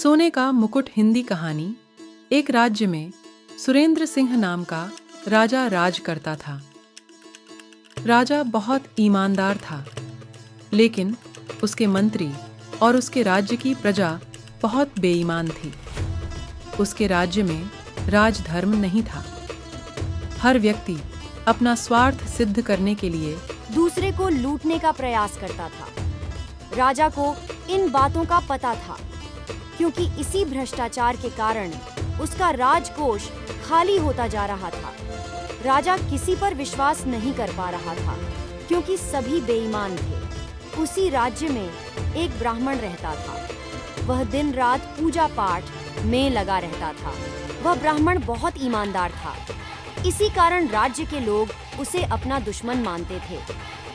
सोने का मुकुट हिंदी कहानी। एक राज्य में सुरेंद्र सिंह नाम का राजा राज करता था। राजा बहुत ईमानदार था, लेकिन उसके मंत्री और उसके राज्य की प्रजा बहुत बेईमान थी। उसके राज्य में राजधर्म नहीं था। हर व्यक्ति अपना स्वार्थ सिद्ध करने के लिए दूसरे को लूटने का प्रयास करता था। राजा को इन बातों का पता था, क्योंकि इसी भ्रष्टाचार के कारण उसका राजकोष खाली होता जा रहा था। राजा किसी पर विश्वास नहीं कर पा रहा था, क्योंकि सभी बेईमान थे। उसी राज्य में एक ब्राह्मण रहता था। वह दिन रात पूजा पाठ में लगा रहता था। वह ब्राह्मण बहुत ईमानदार था। इसी कारण राज्य के लोग उसे अपना दुश्मन मानते थे।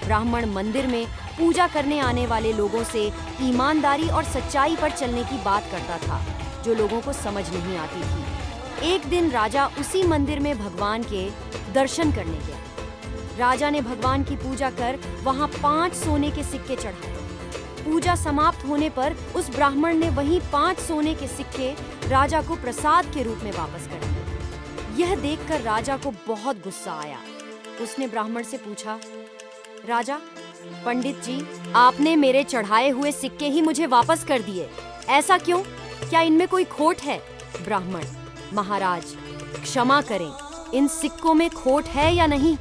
ब्राह्मण मंदिर में पूजा करने आने वाले लोगों से ईमानदारी और सच्चाई पर चलने की बात करता था, जो लोगों को समझ नहीं आती थी। एक दिन राजा उसी मंदिर में भगवान के दर्शन करने गया। राजा ने भगवान की पूजा कर वहां 5 सोने के सिक्के चढ़ाए। पूजा समाप्त होने पर उस ब्राह्मण ने वही 5 सोने के सिक्के राजा को प्रसाद के रूप में वापस कर दिए। यह देखकर राजा को बहुत गुस्सा आया। उसने ब्राह्मण से पूछा, राजा, पंडित जी, आपने मेरे चढ़ाए हुए सिक्के ही मुझे वापस कर दिए, ऐसा क्यों? क्या इनमें कोई खोट है? ब्राह्मण, महाराज, क्षमा करें, इन सिक्कों में खोट है या नहीं,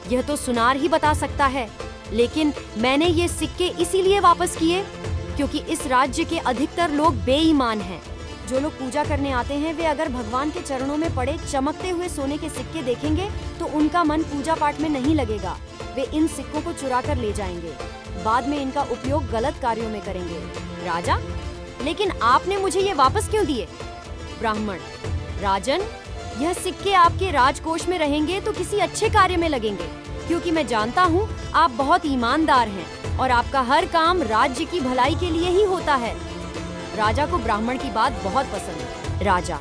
यह तो सुनार ही बता सकता है। लेकिन मैंने ये सिक्के इसीलिए वापस किए क्योंकि इस राज्य के अधिकतर लोग बेईमान हैं। जो लोग पूजा करने आते हैं, वे अगर भगवान के चरणों में पड़े चमकते हुए सोने के सिक्के देखेंगे तो उनका मन पूजा पाठ में नहीं लगेगा। वे इन सिक्कों को चुरा कर ले जाएंगे, बाद में इनका उपयोग गलत कार्यों में करेंगे। राजा, लेकिन आपने मुझे ये वापस क्यों दिए? ब्राह्मण, राजन, यह सिक्के आपके राजकोष में रहेंगे तो किसी अच्छे कार्य में लगेंगे, क्योंकि मैं जानता हूँ आप बहुत ईमानदार हैं और आपका हर काम राज्य की भलाई के लिए ही होता है। राजा को ब्राह्मण की बात बहुत पसंद है। राजा,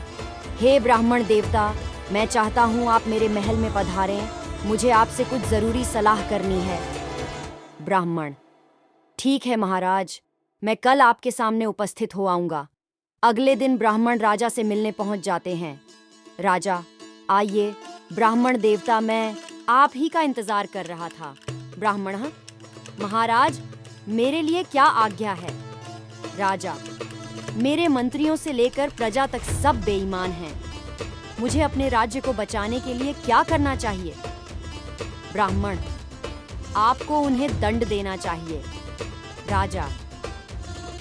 हे ब्राह्मण देवता, मैं चाहता हूँ आप मेरे महल में पधारें, मुझे आपसे कुछ जरूरी सलाह करनी है। ब्राह्मण, ठीक है महाराज, मैं कल आपके सामने उपस्थित हो आऊंगा। अगले दिन ब्राह्मण राजा से मिलने पहुंच जाते हैं। राजा, आइए ब्राह्मण देवता, मैं आप ही का इंतजार कर रहा था। ब्राह्मण, महाराज, मेरे लिए क्या आज्ञा है? राजा, मेरे मंत्रियों से लेकर प्रजा तक सब बेईमान हैं। मुझे अपने राज्य को बचाने के लिए क्या करना चाहिए? ब्राह्मण, आपको उन्हें दंड देना चाहिए। राजा,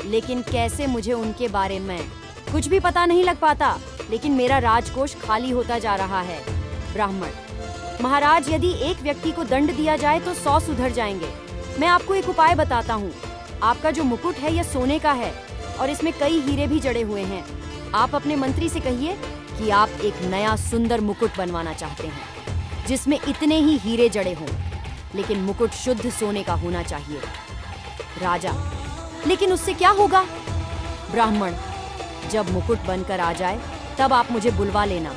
लेकिन कैसे? मुझे उनके बारे में कुछ भी पता नहीं लग पाता, लेकिन मेरा राजकोष खाली होता जा रहा है। ब्राह्मण, महाराज, यदि एक व्यक्ति को दंड दिया जाए तो 100 सुधर जाएंगे। मैं आपको एक उपाय बताता हूँ। आपका जो मुकुट है यह सोने का है और इसमें कई हीरे भी जड़े हुए हैं। आप अपने मंत्री से कहिए कि आप एक नया सुंदर मुकुट बनवाना चाहते हैं, जिसमें इतने ही हीरे जड़े हों, लेकिन मुकुट शुद्ध सोने का होना चाहिए। राजा, लेकिन उससे क्या होगा? ब्राह्मण, जब मुकुट बनकर आ जाए तब आप मुझे बुलवा लेना,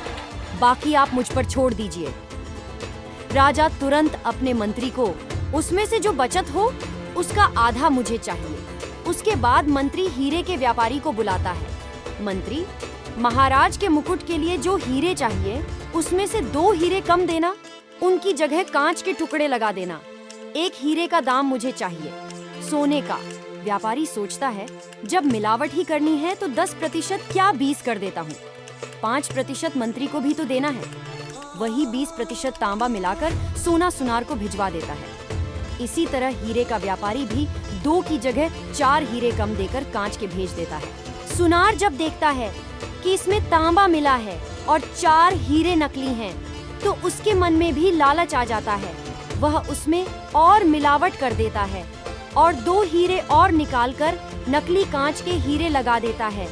बाकी आप मुझ पर छोड़ दीजिए। राजा तुरंत अपने मंत्री को, उसमें से जो बचत हो उसका आधा मुझे चाहिए। उसके बाद मंत्री हीरे के व्यापारी को बुलाता है। मंत्री, महाराज के मुकुट के लिए जो हीरे चाहिए उसमें से 2 हीरे कम देना, उनकी जगह कांच के टुकड़े लगा देना। 1 हीरे का दाम मुझे चाहिए, सोने का। व्यापारी सोचता है, जब मिलावट ही करनी है तो 10% क्या 20 कर देता हूँ। 5% मंत्री को भी तो देना है। वही 20% तांबा मिलाकर सोना सुनार को भिजवा देता है। इसी तरह हीरे का व्यापारी भी 2 की जगह 4 हीरे कम देकर कांच के भेज देता है। सुनार जब देखता है कि इसमें तांबा मिला है और 4 हीरे नकली हैं, तो उसके मन में भी लालच आ जाता है। वह उसमें और मिलावट कर देता है और 2 हीरे और निकालकर नकली कांच के हीरे लगा देता है।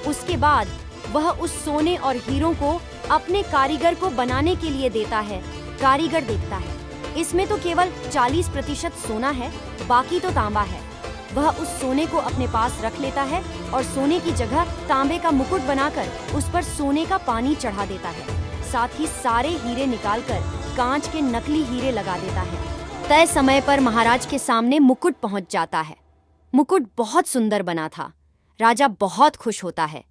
उसके बाद वह उस सोने और हीरों को अपने कारीगर को बनाने के लिए देता है। कारीगर देखता है, इसमें तो केवल 40% सोना है, बाकी तो तांबा है। वह उस सोने को अपने पास रख लेता है और सोने की जगह तांबे का मुकुट बनाकर उस पर सोने का पानी चढ़ा देता है। साथ ही सारे हीरे निकालकर कांच के नकली हीरे लगा देता है। तय समय पर महाराज के सामने मुकुट पहुंच जाता है। मुकुट बहुत सुंदर बना था। राजा बहुत खुश होता है।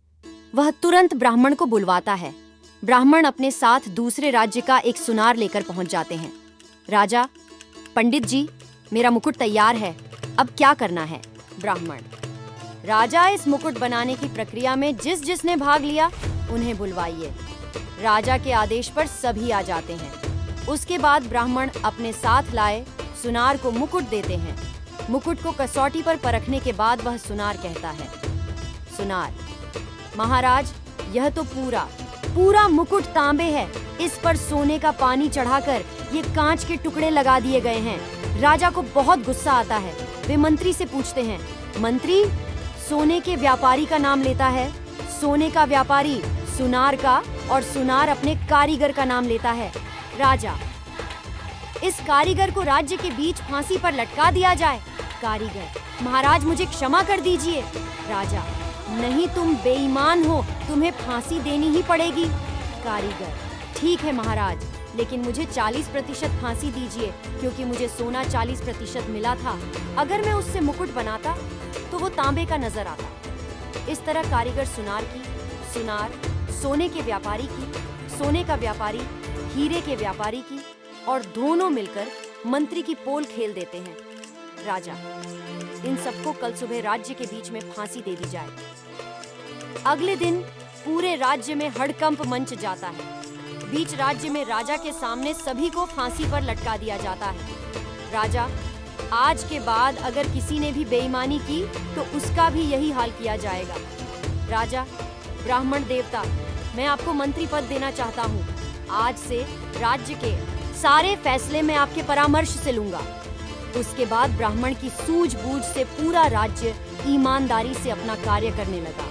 वह तुरंत ब्राह्मण को बुलवाता है। ब्राह्मण अपने साथ दूसरे राज्य का एक सुनार लेकर पहुंच जाते हैं। राजा, पंडित जी, मेरा मुकुट तैयार है, अब क्या करना है? ब्राह्मण, राजा, इस मुकुट बनाने की प्रक्रिया में जिसने भाग लिया उन्हें बुलवाइए। राजा के आदेश पर सभी आ जाते हैं। उसके बाद ब्राह्मण अपने साथ लाए सुनार को मुकुट देते हैं। मुकुट को कसौटी पर परखने के बाद वह सुनार कहता है, सुनार, महाराज, यह तो पूरा मुकुट तांबे है। इस पर सोने का पानी चढ़ाकर ये कांच के टुकड़े लगा दिए गए हैं। राजा को बहुत गुस्सा आता है। वे मंत्री से पूछते हैं, मंत्री, सोने के व्यापारी का नाम लेता है। सोने का व्यापारी सुनार का, और सुनार अपने कारीगर का नाम लेता है। राजा, इस कारीगर को राज्य के बीच फांसी पर लटका दिया जाए। कारीगर, महाराज, मुझे क्षमा कर दीजिए। राजा, नहीं, तुम बेईमान हो, तुम्हें फांसी देनी ही पड़ेगी। कारीगर, ठीक है महाराज, लेकिन मुझे 40% फांसी दीजिए, क्योंकि मुझे सोना 40% मिला था। अगर मैं उससे मुकुट बनाता तो वो तांबे का नजर आता। इस तरह कारीगर सुनार की, सुनार सोने के व्यापारी की, सोने का व्यापारी हीरे के व्यापारी की, और दोनों मिलकर मंत्री की पोल खेल देते हैं। राजा, इन सबको कल सुबह राज्य के बीच में फांसी दे दी जाए। अगले दिन पूरे राज्य में हड़कंप मंच जाता है। बीच राज्य में राजा के सामने सभी को फांसी पर लटका दिया जाता है। राजा, आज के बाद अगर किसी ने भी बेईमानी की तो उसका भी यही हाल किया जाएगा। राजा, ब्राह्मण देवता, मैं आपको मंत्री पद देना चाहता हूँ। आज से राज्य के सारे फैसले मैं आपके परामर्श से लूंगा। उसके बाद ब्राह्मण की सूझबूझ से पूरा राज्य ईमानदारी से अपना कार्य करने लगा।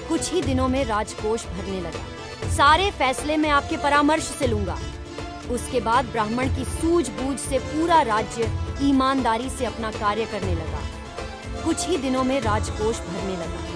कुछ ही दिनों में राजकोष भरने लगा। सारे फैसले मैं आपके परामर्श से लूंगा। उसके बाद ब्राह्मण की सूझबूझ से पूरा राज्य ईमानदारी से अपना कार्य करने लगा। कुछ ही दिनों में राजकोष भरने लगा।